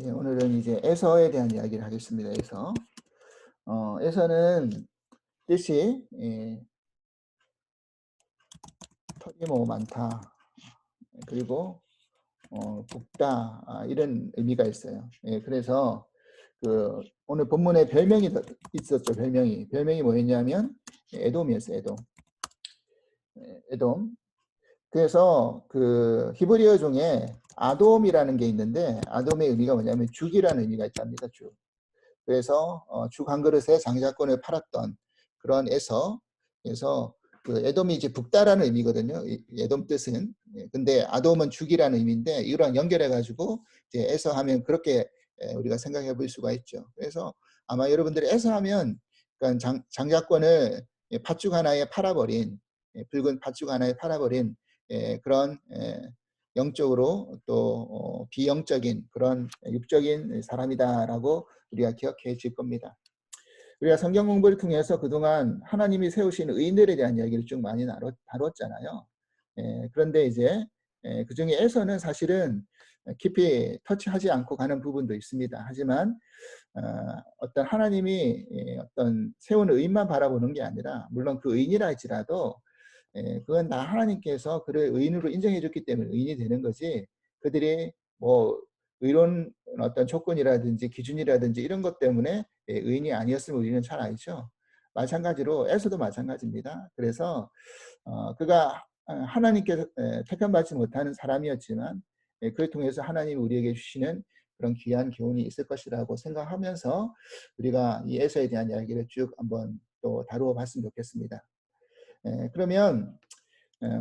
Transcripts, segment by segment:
예, 오늘은 이제 에서에 대한 이야기를 하겠습니다. 에서. 에서는 뜻이 털이 뭐 많다, 그리고 굵다, 이런 의미가 있어요. 예, 그래서 그 오늘 본문에 별명이 있었죠. 별명이 뭐였냐면 에돔이었어요. 에돔. 에돔. 그래서 그 히브리어 중에 아돔이라는 게 있는데, 아돔의 의미가 뭐냐면 죽이라는 의미가 있답니다. 죽. 그래서 죽 한 그릇에 장자권을 팔았던 그런 에서. 그래서 그 에돔이 이제 북다라는 의미거든요. 에돔 뜻은. 근데 아돔은 죽이라는 의미인데, 이거랑 연결해 가지고 이제 에서 하면 그렇게 우리가 생각해 볼 수가 있죠. 그래서 아마 여러분들이 에서 하면 그러니까 장자권을 팥죽 하나에 팔아버린, 붉은 팥죽 하나에 팔아버린 그런 영적으로 또 비영적인 그런 육적인 사람이다라고 우리가 기억해 질 겁니다. 우리가 성경 공부를 통해서 그동안 하나님이 세우신 의인들에 대한 이야기를 쭉 많이 다뤘잖아요. 그런데 이제 그 중에서는 사실은 깊이 터치하지 않고 가는 부분도 있습니다. 하지만 어떤 하나님이 어떤 세운 의인만 바라보는 게 아니라, 물론 그 의인이라 할지라도 그건 다 하나님께서 그를 의인으로 인정해 줬기 때문에 의인이 되는 거지, 그들이 뭐 의로운 어떤 조건이라든지 기준이라든지 이런 것 때문에 의인이 아니었음을 우리는 잘 알죠. 마찬가지로 에서도 마찬가지입니다. 그래서 그가 하나님께서 택함받지 못하는 사람이었지만, 그를 통해서 하나님이 우리에게 주시는 그런 귀한 교훈이 있을 것이라고 생각하면서 우리가 이 에서에 대한 이야기를 쭉 한번 또 다루어 봤으면 좋겠습니다. 그러면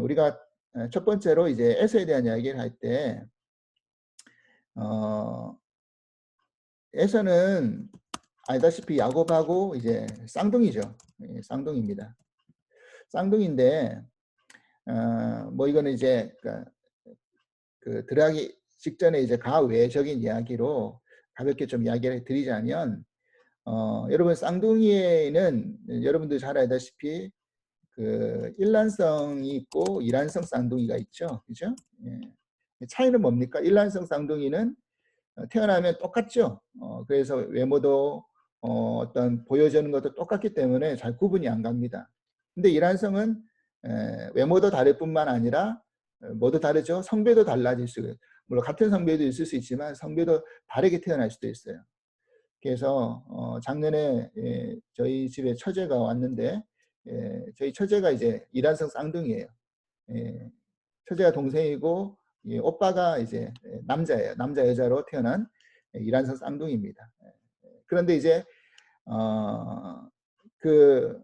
우리가 첫 번째로 이제 에서에 대한 이야기를 할 때, 에서는 알다시피 야곱하고 이제 쌍둥이죠. 쌍둥이입니다. 쌍둥이인데 뭐 이거는 이제 그 들어가기 직전에 이제 가외적인 이야기로 가볍게 좀 이야기를 드리자면, 여러분 쌍둥이에는 여러분들 잘 알다시피 그 일란성이 있고 이란성 쌍둥이가 있죠. 그죠? 예. 차이는 뭡니까? 일란성 쌍둥이는 태어나면 똑같죠. 그래서 외모도 어떤 보여주는 것도 똑같기 때문에 잘 구분이 안 갑니다. 근데 이란성은 외모도 다를 뿐만 아니라 뭐도 다르죠. 성별도 달라질 수 있어요. 물론 같은 성별도 있을 수 있지만 성별도 다르게 태어날 수도 있어요. 그래서 작년에 저희 집에 처제가 왔는데, 저희 처제가 이제 이란성 쌍둥이에요. 처제가 동생이고 오빠가 이제 남자예요. 남자 여자로 태어난 이란성 쌍둥이입니다. 그런데 이제 그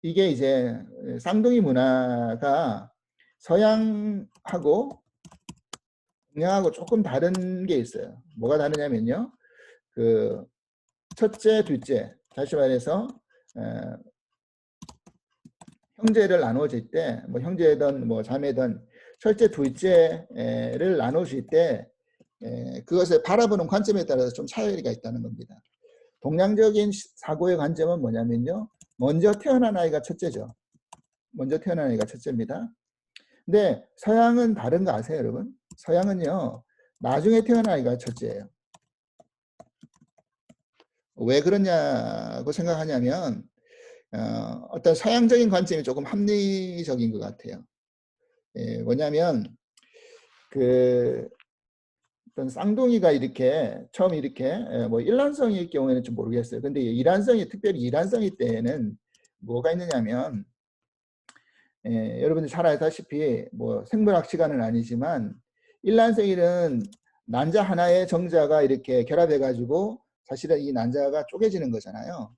이게 이제 쌍둥이 문화가 서양하고 동양하고 조금 다른 게 있어요. 뭐가 다르냐면요. 그 첫째, 둘째, 다시 말해서 형제를 나눠질 때, 뭐 형제든 뭐 자매든 첫째, 둘째를 나누실 때 그것을 바라보는 관점에 따라서 좀 차이가 있다는 겁니다. 동양적인 사고의 관점은 뭐냐면요. 먼저 태어난 아이가 첫째죠. 먼저 태어난 아이가 첫째입니다. 근데 서양은 다른 거 아세요, 여러분? 서양은요, 나중에 태어난 아이가 첫째예요. 왜 그러냐고 생각하냐면, 어떤 서양적인 관점이 조금 합리적인 것 같아요. 뭐냐면, 그 어떤 쌍둥이가 이렇게 처음 이렇게 뭐 일란성일 경우에는 좀 모르겠어요. 근데 이란성이, 특별히 이란성일 때에는 뭐가 있느냐면, 여러분들 잘 알다시피 뭐 생물학 시간은 아니지만 일란성일은 난자 하나의 정자가 이렇게 결합해 가지고 사실은 이 난자가 쪼개지는 거잖아요.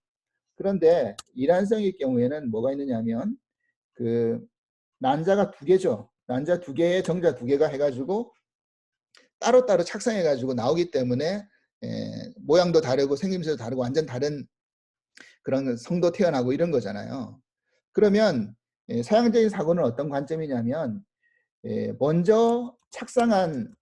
그런데 이란성일 경우에는 뭐가 있느냐면 그 난자가 두 개죠. 난자 두 개의 정자 두 개가 해가지고 따로따로 착상해가지고 나오기 때문에 모양도 다르고 생김새도 다르고 완전 다른 그런 성도 태어나고 이런 거잖아요. 그러면 서양적인 사고는 어떤 관점이냐면, 먼저 착상한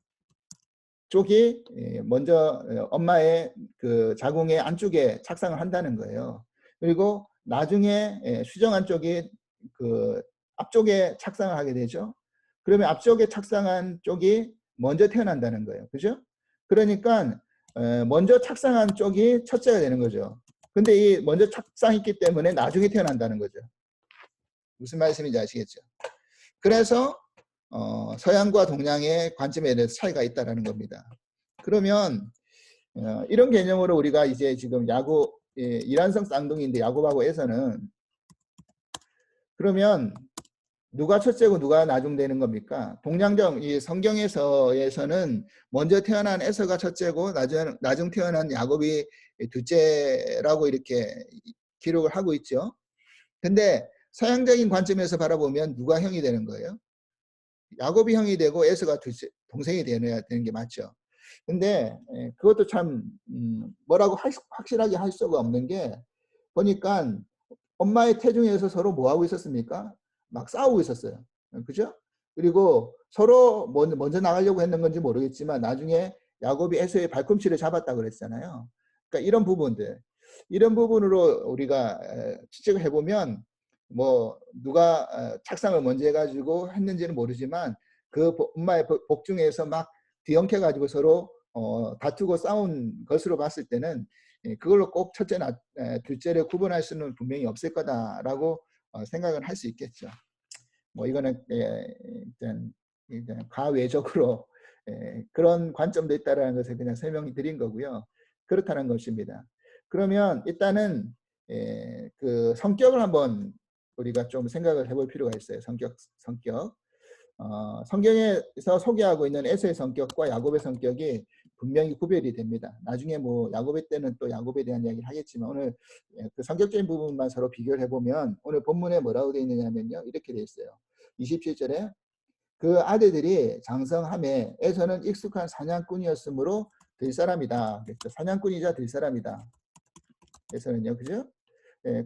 쪽이 먼저 엄마의 그 자궁의 안쪽에 착상을 한다는 거예요. 그리고 나중에 수정한 쪽이 그 앞쪽에 착상을 하게 되죠. 그러면 앞쪽에 착상한 쪽이 먼저 태어난다는 거예요. 그죠? 그러니까 먼저 착상한 쪽이 첫째가 되는 거죠. 근데 이 먼저 착상했기 때문에 나중에 태어난다는 거죠. 무슨 말씀인지 아시겠죠? 그래서 서양과 동양의 관점에 대해서 차이가 있다는 겁니다. 그러면 이런 개념으로 우리가 이제 지금 야구, 이란성 쌍둥이인데 야곱하고에서는 그러면 누가 첫째고 누가 나중되는 겁니까? 동양적 이 성경에서는 먼저 태어난 에서가 첫째고 나중 태어난 야곱이 둘째라고 이렇게 기록을 하고 있죠. 근데 서양적인 관점에서 바라보면 누가 형이 되는 거예요? 야곱이 형이 되고 에서가 둘째, 동생이 되는 게 맞죠. 근데 그것도 참 뭐라고 확실하게 할 수가 없는 게 보니까 엄마의 태중에서 서로 뭐 하고 있었습니까? 막 싸우고 있었어요. 그죠? 그리고 서로 먼저 나가려고 했는 건지 모르겠지만 나중에 야곱이 에서의 발꿈치를 잡았다 그랬잖아요. 그러니까 이런 부분으로 우리가 추측을 해보면 뭐 누가 착상을 먼저 해가지고 했는지는 모르지만 그 엄마의 복중에서 막 뒤엉켜 가지고 서로 다투고 싸운 것으로 봤을 때는 그걸로 꼭 첫째나 둘째를 구분할 수는 분명히 없을 거다라고 생각을 할 수 있겠죠. 뭐 이거는 일단 과외적으로 그런 관점도 있다라는 것을 그냥 설명드린 거고요. 그렇다는 것입니다. 그러면 일단은 그 성격을 한번 우리가 좀 생각을 해볼 필요가 있어요. 성격. 성경에서 소개하고 있는 에서의 성격과 야곱의 성격이 분명히 구별이 됩니다. 나중에 뭐 야곱의 때는 또 야곱에 대한 이야기를 하겠지만 오늘 그 성격적인 부분만 서로 비교를 해보면 오늘 본문에 뭐라고 되어 있느냐면요. 이렇게 되어 있어요. 27절에 그 아들들이 장성함에 에서는 익숙한 사냥꾼이었으므로 될 사람이다. 그랬죠. 사냥꾼이자 될 사람이다. 에서는요. 그죠?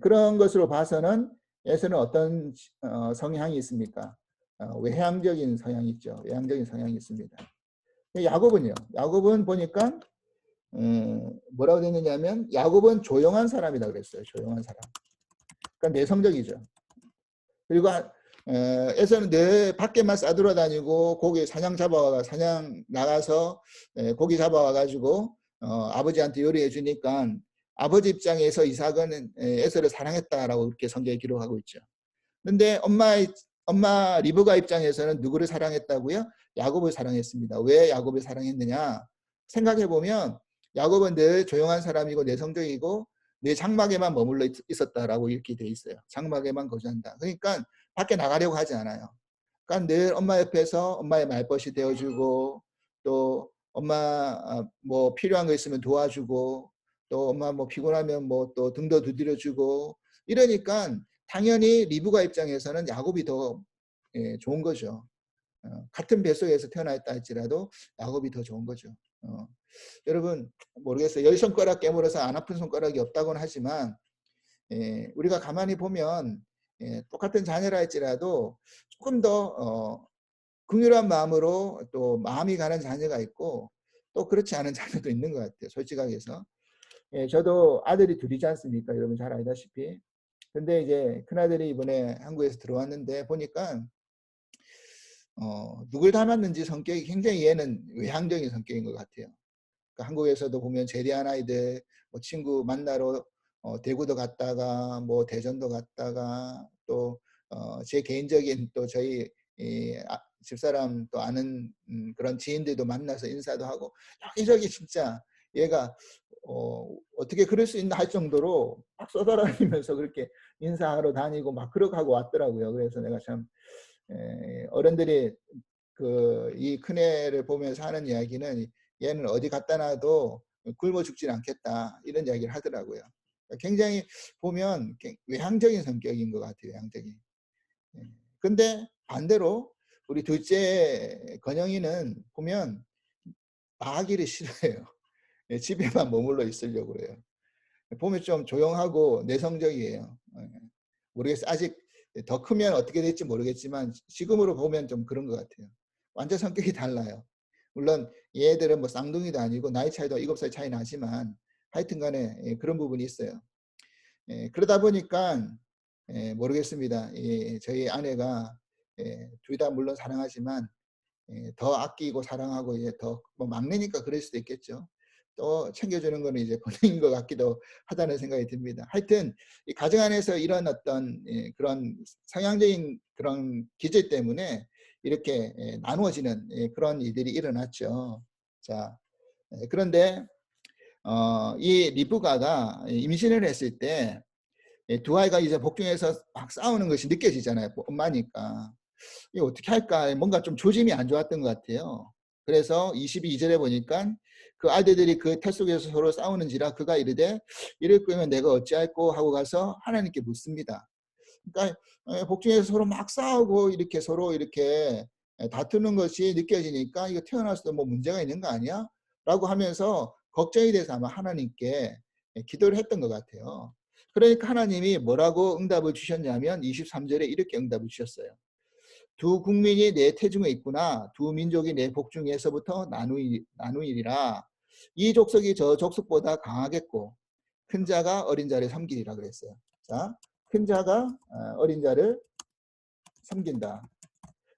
그런 것으로 봐서는 에서는 어떤 성향이 있습니까? 외향적인 성향이 있죠. 외향적인 성향이 있습니다. 야곱은요. 야곱은 보니까 뭐라고 되어 있느냐면 야곱은 조용한 사람이다 그랬어요. 조용한 사람. 그러니까 내성적이죠. 그리고 에서는 늘 밖에만 싸돌아다니고 고기 사냥 나가서 고기 잡아와 가지고 아버지한테 요리해 주니까 아버지 입장에서 이삭은 에서를 사랑했다라고 그렇게 성경에 기록하고 있죠. 근데 엄마 리브가 입장에서는 누구를 사랑했다고요? 야곱을 사랑했습니다. 왜 야곱을 사랑했느냐? 생각해 보면 야곱은 늘 조용한 사람이고 내성적이고 내 장막에만 머물러 있었다라고 이렇게 돼 있어요. 장막에만 거주한다. 그러니까 밖에 나가려고 하지 않아요. 그러니까 늘 엄마 옆에서 엄마의 말벗이 되어주고 또 엄마 뭐 필요한 거 있으면 도와주고 또 엄마 뭐 피곤하면 뭐 또 등도 두드려주고 이러니까 당연히 리브가 입장에서는 야곱이 더 좋은 거죠. 같은 뱃속에서 태어났다 할지라도 야곱이 더 좋은 거죠. 여러분 모르겠어요. 10손가락 깨물어서 안 아픈 손가락이 없다고는 하지만 우리가 가만히 보면 똑같은 자녀라 할지라도 조금 더 긍휼한 마음으로 또 마음이 가는 자녀가 있고 또 그렇지 않은 자녀도 있는 것 같아요. 솔직하게 해서. 저도 아들이 둘이지 않습니까? 여러분 잘 알다시피. 근데 이제 큰아들이 이번에 한국에서 들어왔는데 보니까 누굴 닮았는지 성격이 굉장히 얘는 외향적인 성격인 것 같아요. 그러니까 한국에서도 보면 제대한 아이들 뭐 친구 만나러 대구도 갔다가 뭐 대전도 갔다가 또 제 개인적인 또 저희 집사람 또 아는 그런 지인들도 만나서 인사도 하고 여기저기 진짜 얘가 어떻게 그럴 수 있나 할 정도로 막 쏘돌아다니면서 그렇게 인사하러 다니고 막 그렇게 하고 왔더라고요. 그래서 내가 참 어른들이 이 큰애를 보면서 하는 이야기는 얘는 어디 갖다 놔도 굶어 죽진 않겠다 이런 이야기를 하더라고요. 굉장히 보면 외향적인 성격인 것 같아요. 외향적인. 근데 반대로 우리 둘째 건영이는 보면 나가기를 싫어해요. 집에만 머물러 있으려고 그래요. 보면 좀 조용하고 내성적이에요. 모르겠어요. 아직 더 크면 어떻게 될지 모르겠지만 지금으로 보면 좀 그런 것 같아요. 완전 성격이 달라요. 물론 얘들은 뭐 쌍둥이도 아니고 나이 차이도 7살 차이 나지만 하여튼 간에 그런 부분이 있어요. 그러다 보니까 모르겠습니다. 저희 아내가 둘 다 물론 사랑하지만 더 아끼고 사랑하고 이제 더 뭐 막내니까 그럴 수도 있겠죠. 또 챙겨주는 거는 이제 본인인 것 같기도 하다는 생각이 듭니다. 하여튼 이 가정 안에서 이런 어떤 그런 성향적인 그런 기질 때문에 이렇게 나누어지는 그런 일들이 일어났죠. 자, 그런데 이 리브가가 임신을 했을 때 두 아이가 이제 복중에서 막 싸우는 것이 느껴지잖아요. 엄마니까. 이거 어떻게 할까? 뭔가 좀 조짐이 안 좋았던 것 같아요. 그래서 22절에 보니까 그 아들들이 그 태 속에서 서로 싸우는지라 그가 이르되 이럴 거면 내가 어찌할꼬 하고 가서 하나님께 묻습니다. 그러니까 복중에서 서로 막 싸우고 이렇게 서로 이렇게 다투는 것이 느껴지니까 이거 태어나서도 뭐 문제가 있는 거 아니야? 라고 하면서 걱정이 돼서 아마 하나님께 기도를 했던 것 같아요. 그러니까 하나님이 뭐라고 응답을 주셨냐면 23절에 이렇게 응답을 주셨어요. 두 국민이 내 태중에 있구나. 두 민족이 내 복중에서부터 나누이리라. 이 족속이 저 족속보다 강하겠고 큰 자가 어린 자를 섬기리라 그랬어요. 자, 큰 자가 어린 자를 섬긴다.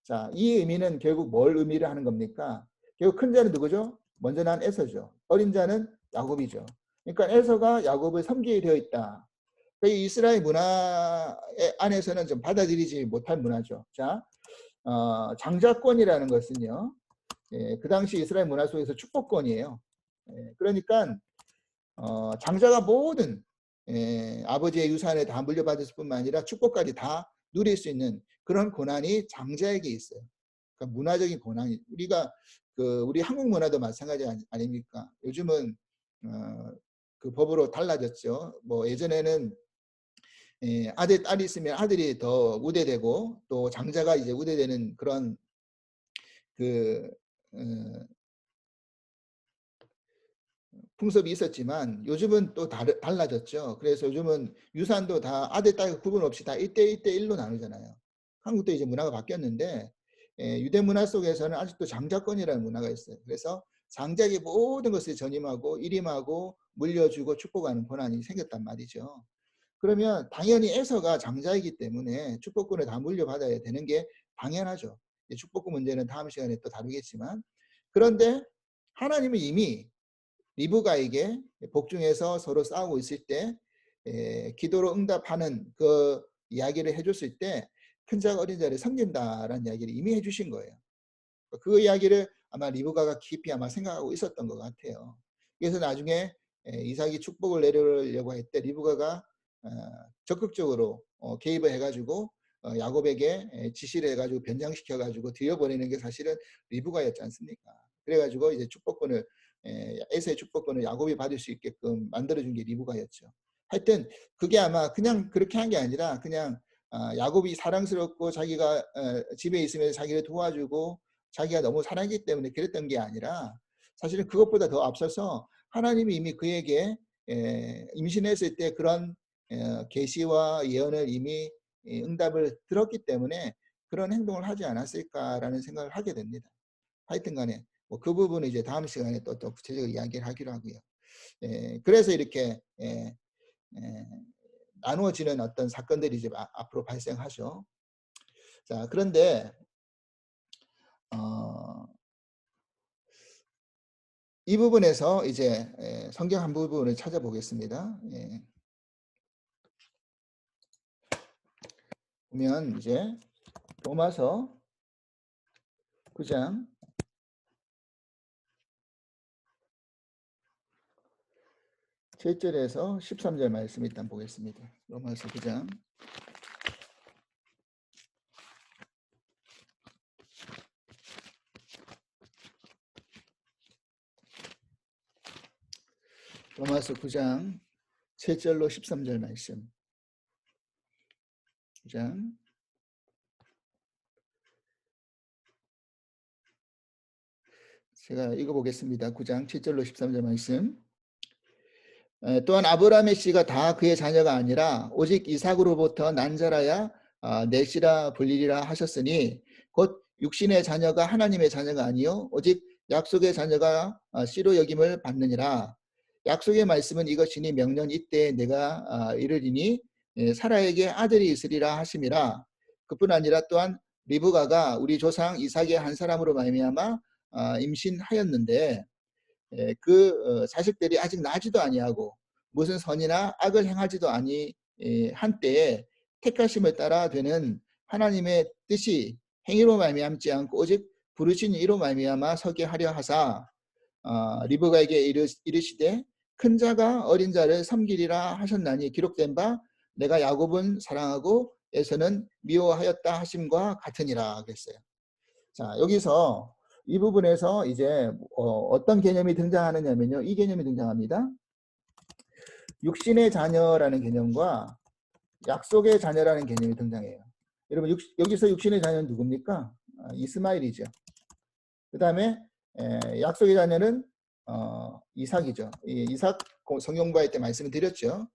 자, 이 의미는 결국 뭘 의미를 하는 겁니까? 결국 큰 자는 누구죠? 먼저 난 에서죠. 어린 자는 야곱이죠. 그러니까 에서가 야곱을 섬기게 되어 있다. 이스라엘 문화 안에서는 좀 받아들이지 못할 문화죠. 자, 장자권이라는 것은요, 그 당시 이스라엘 문화 속에서 축복권이에요. 그러니까 장자가 모든 아버지의 유산을 다 물려받을 뿐만 아니라 축복까지 다 누릴 수 있는 그런 권한이 장자에게 있어요. 그러니까 문화적인 권한이 우리 한국 문화도 마찬가지 아닙니까? 요즘은 그 법으로 달라졌죠. 뭐 예전에는 아들, 딸이 있으면 아들이 더 우대되고 또 장자가 이제 우대되는 그런 그 풍습이 있었지만 요즘은 또 달라졌죠. 그래서 요즘은 유산도 다 아들, 딸 구분 없이 다 1대1로 나누잖아요. 한국도 이제 문화가 바뀌었는데 유대 문화 속에서는 아직도 장자권이라는 문화가 있어요. 그래서 장자에게 모든 것을 전임하고 일임하고 물려주고 축복하는 권한이 생겼단 말이죠. 그러면 당연히 에서가 장자이기 때문에 축복권을 다 물려받아야 되는 게 당연하죠. 축복권 문제는 다음 시간에 또 다루겠지만, 그런데 하나님은 이미 리브가에게 복중에서 서로 싸우고 있을 때 기도로 응답하는 그 이야기를 해줬을 때 큰 자가 어린 자를 섬긴다라는 이야기를 이미 해주신 거예요. 그 이야기를 아마 리브가가 깊이 아마 생각하고 있었던 것 같아요. 그래서 나중에 이삭이 축복을 내려려고 할 때 리브가가 적극적으로 개입을 해가지고 야곱에게 지시를 해가지고 변장시켜가지고 들여보내는 게 사실은 리브가였지 않습니까? 그래가지고 이제 축복권을 에서의 축복권을 야곱이 받을 수 있게끔 만들어준 게 리브가였죠. 하여튼 그게 아마 그냥 그렇게 한 게 아니라 그냥 야곱이 사랑스럽고 자기가 집에 있으면 자기를 도와주고 자기가 너무 사랑했기 때문에 그랬던 게 아니라 사실은 그것보다 더 앞서서 하나님이 이미 그에게 임신했을 때 그런 계시와 예언을 이미 응답을 들었기 때문에 그런 행동을 하지 않았을까라는 생각을 하게 됩니다. 하여튼 간에 뭐그 부분은 이제 다음 시간에 또 구체적으로 이야기를 하기로 하고요. 그래서 이렇게 나누어지는 어떤 사건들이 이제 앞으로 발생하죠. 자, 그런데 이 부분에서 이제 성경 한 부분을 찾아보겠습니다. 보면 이제 로마서 9장 7절에서 13절 말씀 일단 보겠습니다. 로마서 9장 7절로 13절 말씀. 9장 제가 읽어보겠습니다. 9장 7절로 13절 말씀. 또한 아브라함의 씨가 다 그의 자녀가 아니라 오직 이삭으로부터 난 자라야 내 씨라 불리리라 하셨으니 곧 육신의 자녀가 하나님의 자녀가 아니요 오직 약속의 자녀가 씨로 여김을 받느니라. 약속의 말씀은 이것이니 명년 이때에 내가 이르리니 사라에게 아들이 있으리라 하심이라. 그뿐 아니라 또한 리브가가 우리 조상 이삭의 한 사람으로 말미암아 임신하였는데 그 자식들이 아직 나지도 아니하고 무슨 선이나 악을 행하지도 아니 한 때에 택하심을 따라 되는 하나님의 뜻이 행위로 말미암지 않고 오직 부르신 이로 말미암아 서게 하려 하사 리브가에게 이르시되 큰 자가 어린 자를 섬기리라 하셨나니 기록된 바 내가 야곱은 사랑하고 에서는 미워하였다 하심과 같으니라 그랬어요. 자, 여기서 이 부분에서 이제 어떤 개념이 등장하느냐면요. 이 개념이 등장합니다. 육신의 자녀라는 개념과 약속의 자녀라는 개념이 등장해요. 여러분 여기서 육신의 자녀는 누굽니까? 이스마엘이죠. 그 다음에 약속의 자녀는 이삭이죠. 이삭 성경 공부할 때 말씀을 드렸죠.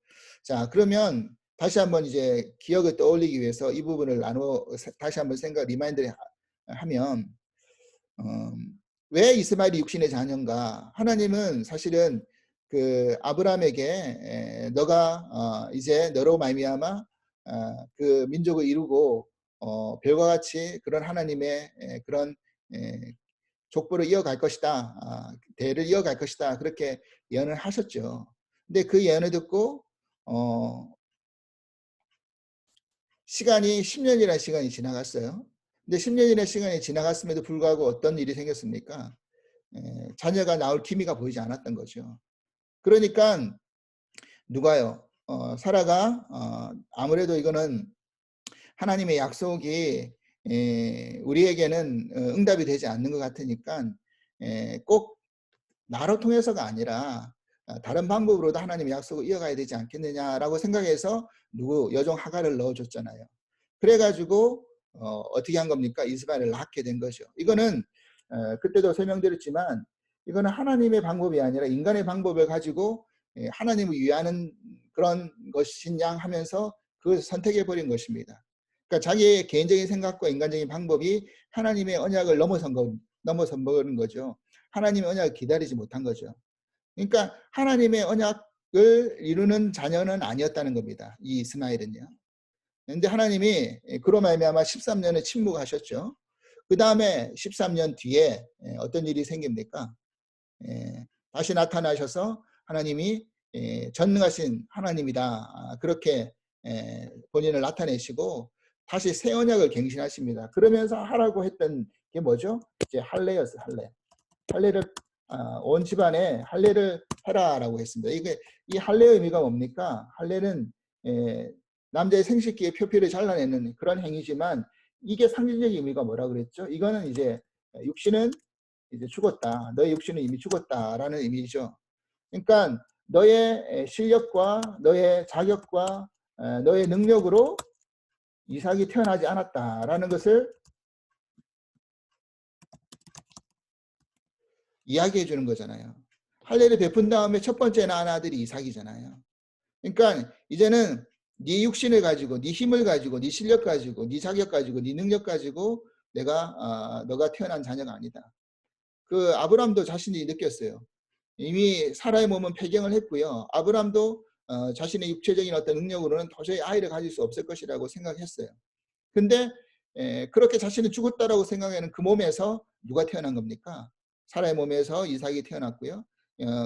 자, 그러면 다시 한번 이제 기억을 떠올리기 위해서 이 부분을 다시 한번 리마인드를 하면 왜 이스마엘이 육신의 자녀인가? 하나님은 사실은 그 아브라함에게 너가 이제 너로 말미암아 그 민족을 이루고 별과 같이 그런 하나님의 그런 족보를 이어갈 것이다. 대를 이어갈 것이다. 그렇게 예언을 하셨죠. 근데 그 예언을 듣고 시간이 10년이라는 시간이 지나갔어요. 근데 10년이라는 시간이 지나갔음에도 불구하고 어떤 일이 생겼습니까? 자녀가 나올 기미가 보이지 않았던 거죠. 그러니까 누가요? 사라가 아무래도 이거는 하나님의 약속이 우리에게는 응답이 되지 않는 것 같으니까 꼭 나로 통해서가 아니라 다른 방법으로도 하나님의 약속을 이어가야 되지 않겠느냐라고 생각해서 여종 하갈을 넣어줬잖아요. 그래가지고 어떻게 한 겁니까? 이스마엘을 낳게 된 거죠. 이거는 그때도 설명드렸지만 이거는 하나님의 방법이 아니라 인간의 방법을 가지고 하나님을 위하는 그런 것인 양 하면서 그것을 선택해버린 것입니다. 그러니까 자기의 개인적인 생각과 인간적인 방법이 하나님의 언약을 넘어선 버린 거죠. 하나님의 언약을 기다리지 못한 거죠. 그러니까 하나님의 언약을 이루는 자녀는 아니었다는 겁니다. 이 이스마엘은요. 그런데 하나님이 그로 말미암아 13년을 침묵하셨죠. 그 다음에 13년 뒤에 어떤 일이 생깁니까? 다시 나타나셔서 하나님이 전능하신 하나님이다. 그렇게 본인을 나타내시고 다시 새 언약을 갱신하십니다. 그러면서 하라고 했던 게 뭐죠? 이제 할례였어요. 할례를 온 집안에 할례를 해라라고 했습니다. 이 할례의 의미가 뭡니까? 할례는 남자의 생식기의 표피를 잘라내는 그런 행위지만 이게 상징적인 의미가 뭐라 그랬죠? 이거는 이제 육신은 이제 죽었다. 너의 육신은 이미 죽었다라는 의미죠. 그러니까 너의 실력과 너의 자격과 너의 능력으로 이삭이 태어나지 않았다라는 것을 이야기해 주는 거잖아요. 할례를 베푼 다음에 첫 번째 낳은 아들이 이삭이잖아요. 그러니까 이제는 네 육신을 가지고 네 힘을 가지고 네 실력 가지고 네 자격 가지고 네 능력 가지고 너가 태어난 자녀가 아니다. 그 아브라함도 자신이 느꼈어요. 이미 사라의 몸은 폐경을 했고요. 아브라함도 자신의 육체적인 어떤 능력으로는 도저히 아이를 가질 수 없을 것이라고 생각했어요. 근데 그렇게 자신은 죽었다라고 생각하는 그 몸에서 누가 태어난 겁니까? 사라의 몸에서 이삭이 태어났고요.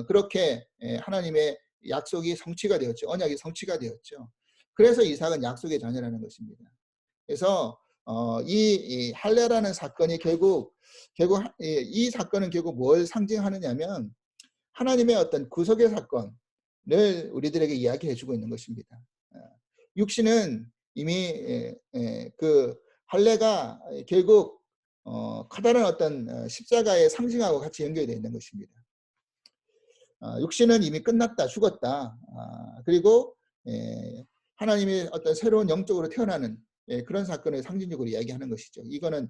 그렇게 하나님의 약속이 성취가 되었죠. 언약이 성취가 되었죠. 그래서 이삭은 약속의 자녀라는 것입니다. 그래서 이 할례라는 사건이 결국 이 사건은 결국 뭘 상징하느냐면 하나님의 어떤 구속의 사건을 우리들에게 이야기해주고 있는 것입니다. 육신은 이미 그 할례가 결국 커다란 어떤 십자가의 상징하고 같이 연결되어 있는 것입니다. 육신은 이미 끝났다, 죽었다. 그리고 하나님의 어떤 새로운 영적으로 태어나는 그런 사건을 상징적으로 이야기하는 것이죠. 이거는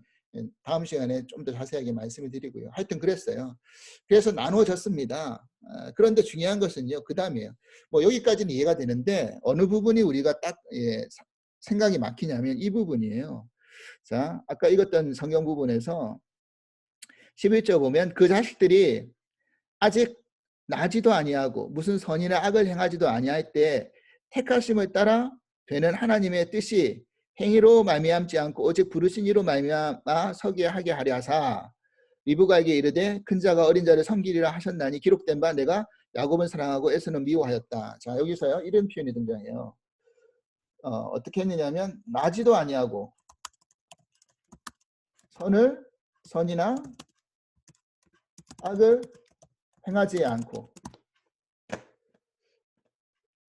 다음 시간에 좀 더 자세하게 말씀을 드리고요. 하여튼 그랬어요. 그래서 나누어졌습니다. 그런데 중요한 것은요. 그 다음이에요. 뭐 여기까지는 이해가 되는데 어느 부분이 우리가 딱 생각이 막히냐면 이 부분이에요. 자, 아까 읽었던 성경 부분에서 11절 보면 그 자식들이 아직 나지도 아니하고 무슨 선이나 악을 행하지도 아니할 때 택하심을 따라 되는 하나님의 뜻이 행위로 말미암지 않고 오직 부르신 이로 말미암아 서게 하게 하려 하사 리브가에게 이르되 큰 자가 어린 자를 섬기리라 하셨나니 기록된 바 내가 야곱은 사랑하고 에서는 미워하였다. 자, 여기서요 이런 표현이 등장해요. 어떻게 했느냐면 나지도 아니하고 선이나 악을 행하지 않고,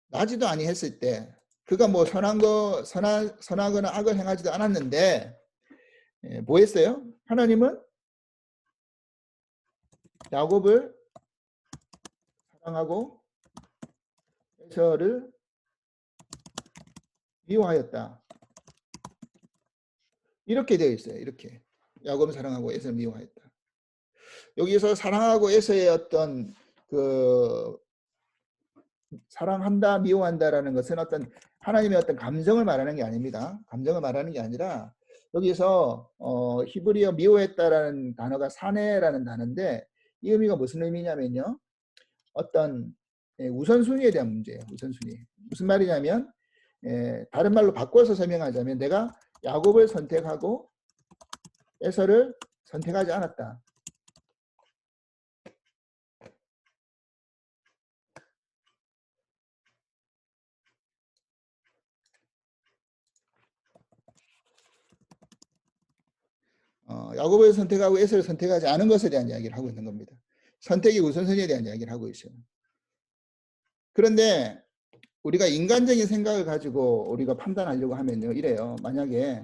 나지도 아니했을 때 그가 뭐 선하거나 악을 행하지도 않았는데 뭐 했어요? 하나님은 야곱을 사랑하고 에서를 미워하였다. 이렇게 되어 있어요. 이렇게 야곱을 사랑하고 에서를 미워하였다. 여기서 사랑하고 에서의 어떤 그 사랑한다, 미워한다라는 것은 어떤 하나님의 어떤 감정을 말하는 게 아닙니다. 감정을 말하는 게 아니라 여기서 히브리어 미워했다라는 단어가 사네라는 단어인데 이 의미가 무슨 의미냐면요. 어떤 우선순위에 대한 문제예요. 우선순위. 무슨 말이냐면 다른 말로 바꿔서 설명하자면 내가 야곱을 선택하고 에서를 선택하지 않았다. 야곱을 선택하고 에서를 선택하지 않은 것에 대한 이야기를 하고 있는 겁니다. 선택의 우선순위에 대한 이야기를 하고 있어요. 그런데 우리가 인간적인 생각을 가지고 우리가 판단하려고 하면요, 이래요. 만약에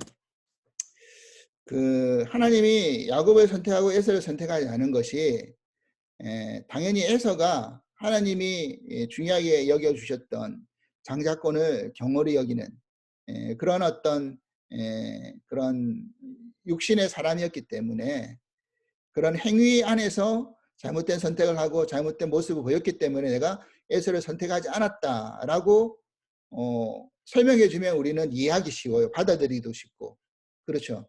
그 하나님이 야곱을 선택하고 에서를 선택하지 않은 것이 당연히 에서가 하나님이 중요하게 여겨주셨던 장자권을 경홀히 여기는 그런 어떤 그런 육신의 사람이었기 때문에 그런 행위 안에서 잘못된 선택을 하고 잘못된 모습을 보였기 때문에 내가 에서를 선택하지 않았다라고 설명해 주면 우리는 이해하기 쉬워요. 받아들이기도 쉽고. 그렇죠.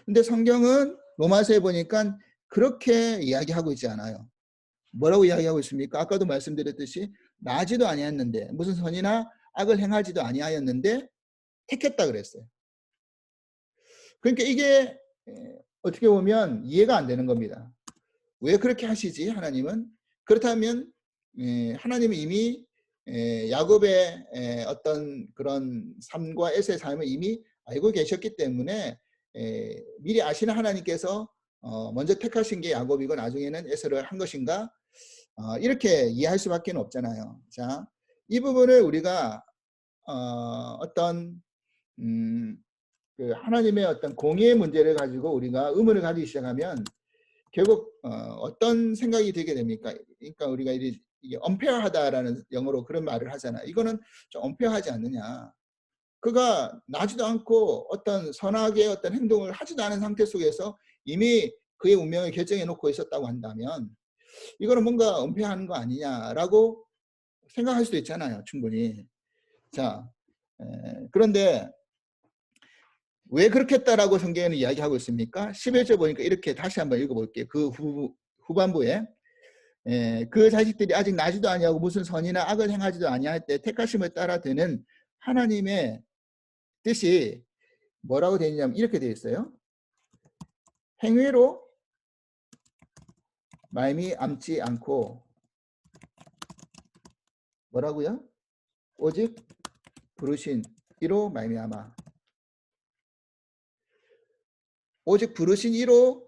근데 성경은 로마서에 보니까 그렇게 이야기하고 있지 않아요. 뭐라고 이야기하고 있습니까? 아까도 말씀드렸듯이 나지도 아니었는데 무슨 선이나 악을 행하지도 아니하였는데 택했다 그랬어요. 그러니까 이게 어떻게 보면 이해가 안 되는 겁니다. 왜 그렇게 하시지 하나님은? 그렇다면 하나님은 이미 야곱의 어떤 그런 삶과 에서의 삶을 이미 알고 계셨기 때문에 미리 아시는 하나님께서 먼저 택하신 게 야곱이고 나중에는 에서를 한 것인가? 이렇게 이해할 수밖에 없잖아요. 자, 이 부분을 우리가 어떤 그 하나님의 어떤 공의의 문제를 가지고 우리가 의문을 가지기 시작하면 결국 어떤 생각이 들게 됩니까? 그러니까 우리가 이게 언페어하다라는 영어로 그런 말을 하잖아요. 이거는 좀 언페어하지 않느냐. 그가 나지도 않고 어떤 선악의 어떤 행동을 하지도 않은 상태 속에서 이미 그의 운명을 결정해 놓고 있었다고 한다면 이거는 뭔가 은폐하는 거 아니냐라고 생각할 수도 있잖아요. 충분히. 자, 그런데 왜 그렇게 했다라고 성경에는 이야기하고 있습니까? 11절 보니까 이렇게 다시 한번 읽어볼게요. 그 후반부에 그 자식들이 아직 나지도 아니하고 무슨 선이나 악을 행하지도 아니할 때 택하심을 따라 드는 하나님의 뜻이 뭐라고 되어 있냐면 이렇게 되어 있어요. 행위로 말미암지 않고 뭐라고요? 오직 부르신 이로 말미암아. 오직 부르신 이로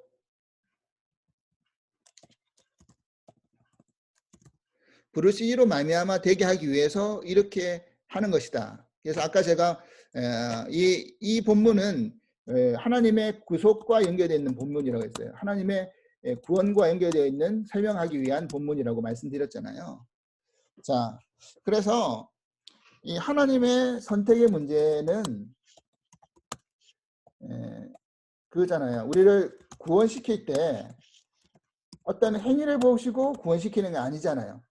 말미암아 되게 하기 위해서 이렇게 하는 것이다. 그래서 아까 제가 이 본문은 하나님의 구속과 연결되어 있는 본문이라고 했어요. 하나님의 구원과 연결되어 있는 설명하기 위한 본문이라고 말씀드렸잖아요. 자, 그래서 이 하나님의 선택의 문제는 그거잖아요. 우리를 구원시킬 때 어떤 행위를 보시고 구원시키는 게 아니잖아요.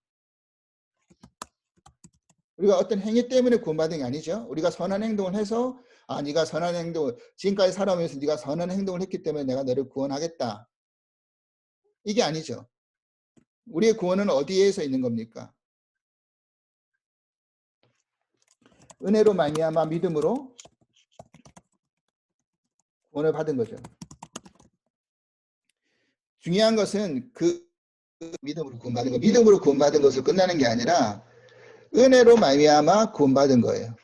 우리가 어떤 행위 때문에 구원받은 게 아니죠. 우리가 선한 행동을 해서 네가 선한 행동을 지금까지 살아오면서 네가 선한 행동을 했기 때문에 내가 너를 구원하겠다. 이게 아니죠. 우리의 구원은 어디에서 있는 겁니까? 은혜로 말미암아 믿음으로 구원을 받은 거죠. 중요한 것은 그 믿음으로 구원받은 거, 믿음으로 구원받은 것을 끝나는 게 아니라 은혜로 말미암아 구원받은 거예요.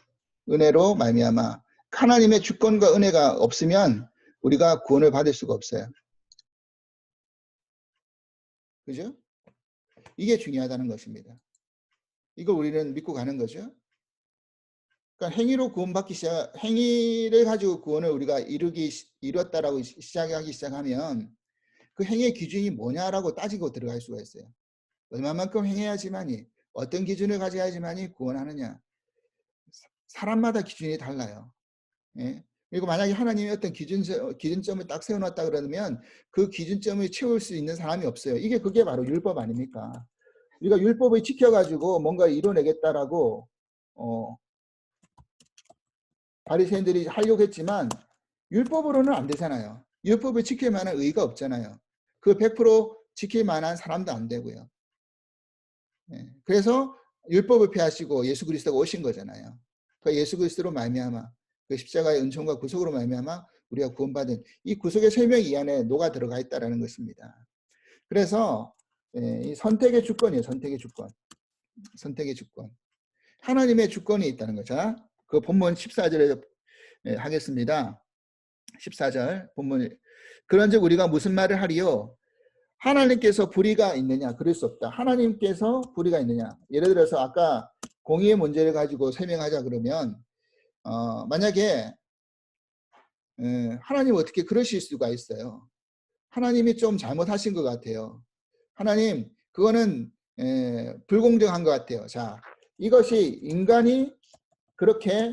은혜로 말미암아. 하나님의 주권과 은혜가 없으면 우리가 구원을 받을 수가 없어요. 그죠? 이게 중요하다는 것입니다. 이걸 우리는 믿고 가는 거죠. 그러니까 행위로 구원받기 시작, 행위를 가지고 구원을 우리가 이뤘다라고 시작하면 그 행위의 기준이 뭐냐라고 따지고 들어갈 수가 있어요. 얼마만큼 행해야지만이, 어떤 기준을 가져야지만이 구원하느냐. 사람마다 기준이 달라요. 예? 그리고 만약에 하나님이 어떤 기준점을 딱 세워놨다 그러면 그 기준점을 채울 수 있는 사람이 없어요. 그게 바로 율법 아닙니까? 우리가 율법을 지켜가지고 뭔가 이뤄내겠다라고 바리새인들이 하려고 했지만 율법으로는 안 되잖아요. 율법을 지킬 만한 의의가 없잖아요. 그 100% 지킬 만한 사람도 안 되고요. 예. 그래서 율법을 폐하시고 예수 그리스도가 오신 거잖아요. 그러니까 예수 그리스도로 말미암아 그 십자가의 은총과 구속으로 말미암아 우리가 구원받은 이 구속의 설명이 이 안에 녹아 들어가 있다라는 것입니다. 그래서 이 선택의 주권이에요. 선택의 주권. 선택의 주권. 하나님의 주권이 있다는 거죠. 그 본문 14절에 하겠습니다. 14절 본문. 그런즉 우리가 무슨 말을 하리요? 하나님께서 불의가 있느냐? 그럴 수 없다. 하나님께서 불의가 있느냐? 예를 들어서 아까 공의의 문제를 가지고 설명하자 그러면 만약에 하나님 어떻게 그러실 수가 있어요? 하나님이 좀 잘못하신 것 같아요. 하나님 그거는 불공정한 것 같아요. 자, 이것이 인간이 그렇게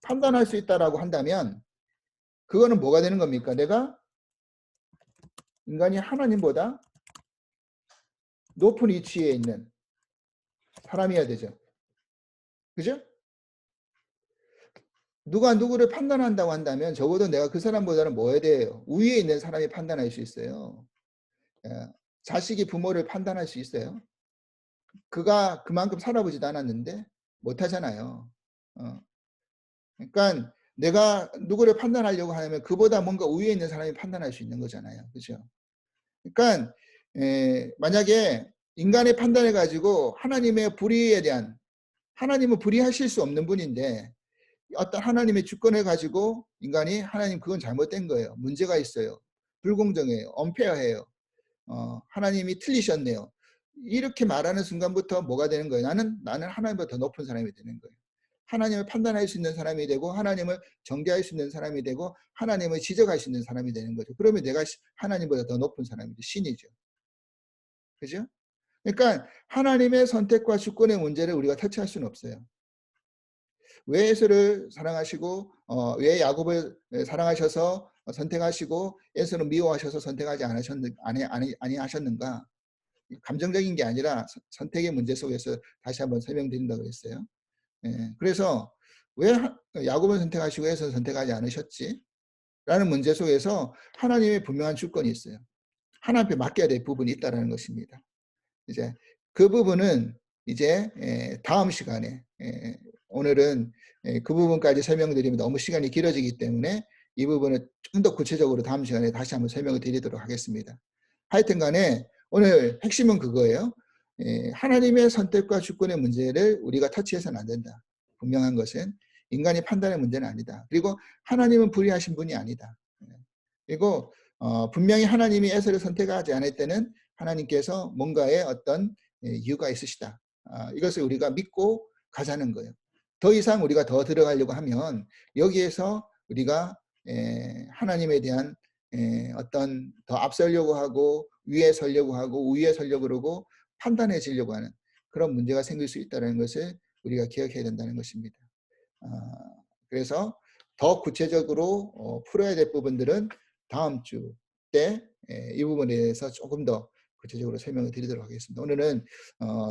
판단할 수 있다라고 한다면 그거는 뭐가 되는 겁니까? 내가 인간이 하나님보다 높은 위치에 있는 사람이어야 되죠. 그죠? 누가 누구를 판단한다고 한다면 적어도 내가 그 사람보다는 뭐 해야 돼요? 우위에 있는 사람이 판단할 수 있어요. 자식이 부모를 판단할 수 있어요. 그가 그만큼 살아보지도 않았는데 못하잖아요. 그러니까 내가 누구를 판단하려고 하면 그보다 뭔가 우위에 있는 사람이 판단할 수 있는 거잖아요. 그렇죠? 그러니까 만약에 인간의 판단을 가지고 하나님의 불의에 대한, 하나님은 불의하실 수 없는 분인데 어떤 하나님의 주권을 가지고 인간이 하나님 그건 잘못된 거예요. 문제가 있어요. 불공정해요. 언페어해요. 하나님이 틀리셨네요. 이렇게 말하는 순간부터 뭐가 되는 거예요? 나는 하나님보다 더 높은 사람이 되는 거예요. 하나님을 판단할 수 있는 사람이 되고 하나님을 정죄할 수 있는 사람이 되고 하나님을 지적할 수 있는 사람이 되는 거죠. 그러면 내가 하나님보다 더 높은 사람이죠. 신이죠. 그죠? 그러니까 하나님의 선택과 주권의 문제를 우리가 터치할 수는 없어요. 왜 에서를 사랑하시고 왜 야곱을 사랑하셔서 선택하시고 에서는 미워하셔서 선택하지 아니하셨는가? 감정적인 게 아니라 선택의 문제 속에서 다시 한번 설명드린다고 그랬어요. 그래서 왜 야곱을 선택하시고 에서는 선택하지 않으셨지? 라는 문제 속에서 하나님의 분명한 주권이 있어요. 하나님 앞에 맡겨야 될 부분이 있다는 것입니다. 이제 그 부분은 이제 다음 시간에 오늘은 그 부분까지 설명드리면 너무 시간이 길어지기 때문에 이 부분을 좀 더 구체적으로 다음 시간에 다시 한번 설명을 드리도록 하겠습니다. 하여튼 간에 오늘 핵심은 그거예요. 하나님의 선택과 주권의 문제를 우리가 터치해서는 안 된다. 분명한 것은 인간이 판단의 문제는 아니다. 그리고 하나님은 불의하신 분이 아니다. 그리고 분명히 하나님이 에서를 선택하지 않을 때는 하나님께서 뭔가의 어떤 이유가 있으시다. 이것을 우리가 믿고 가자는 거예요. 더 이상 우리가 더 들어가려고 하면 여기에서 우리가 하나님에 대한 어떤 더 앞서려고 하고 위에 서려고 하고 우위에 서려고 그러고 판단해지려고 하는 그런 문제가 생길 수 있다는 것을 우리가 기억해야 된다는 것입니다. 그래서 더 구체적으로 풀어야 될 부분들은 다음 주 때 이 부분에 대해서 조금 더 구체적으로 설명을 드리도록 하겠습니다. 오늘은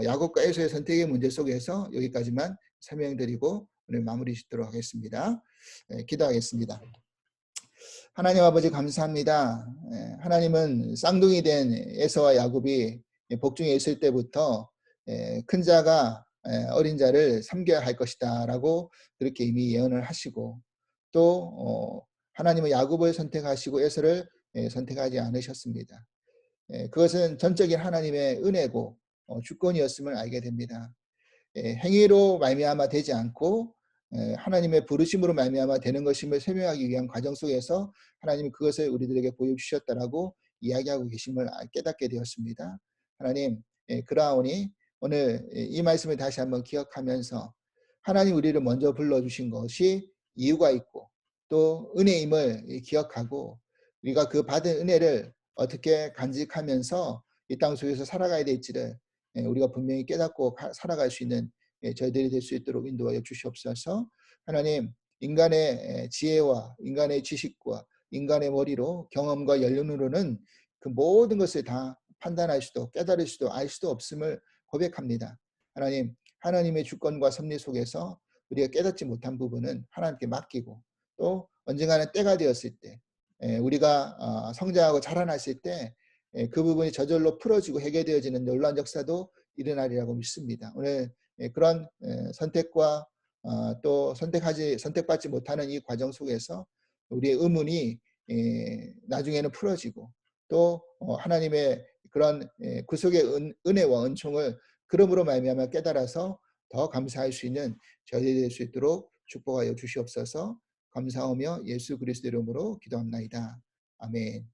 야곱과 에서의 선택의 문제 속에서 여기까지만 설명드리고 오늘 마무리 짓도록 하겠습니다. 기도하겠습니다. 하나님 아버지 감사합니다. 하나님은 쌍둥이 된 에서와 야곱이 복중에 있을 때부터 큰 자가 어린 자를 섬겨야 할 것이다 라고 그렇게 이미 예언을 하시고 또 하나님은 야곱을 선택하시고 에서를 선택하지 않으셨습니다. 그것은 전적인 하나님의 은혜고 주권이었음을 알게 됩니다. 행위로 말미암아 되지 않고 하나님의 부르심으로 말미암아 되는 것임을 설명하기 위한 과정 속에서 하나님이 그것을 우리들에게 보여주셨다라고 이야기하고 계심을 깨닫게 되었습니다. 하나님, 그러하오니 오늘 이 말씀을 다시 한번 기억하면서 하나님 우리를 먼저 불러주신 것이 이유가 있고 또 은혜임을 기억하고 우리가 그 받은 은혜를 어떻게 간직하면서 이 땅 속에서 살아가야 될지를 우리가 분명히 깨닫고 살아갈 수 있는 저희들이 될 수 있도록 인도하여 주시옵소서. 하나님, 인간의 지혜와 인간의 지식과 인간의 머리로 경험과 연륜으로는 그 모든 것을 다 판단할 수도 깨달을 수도 알 수도 없음을 고백합니다. 하나님, 하나님의 주권과 섭리 속에서 우리가 깨닫지 못한 부분은 하나님께 맡기고 또 언젠가는 때가 되었을 때 우리가 성장하고 자라났을 때 그 부분이 저절로 풀어지고 해결되어지는 놀라운 역사도 일어나리라고 믿습니다. 오늘 그런 선택과 또 선택받지 못하는 이 과정 속에서 우리의 의문이 나중에는 풀어지고 또 하나님의 그런 구속의 은혜와 은총을 그러므로 말미암아 깨달아서 더 감사할 수 있는 저희들이 될 수 있도록 축복하여 주시옵소서. 감사하며 예수 그리스도 이름으로 기도합나이다. 아멘.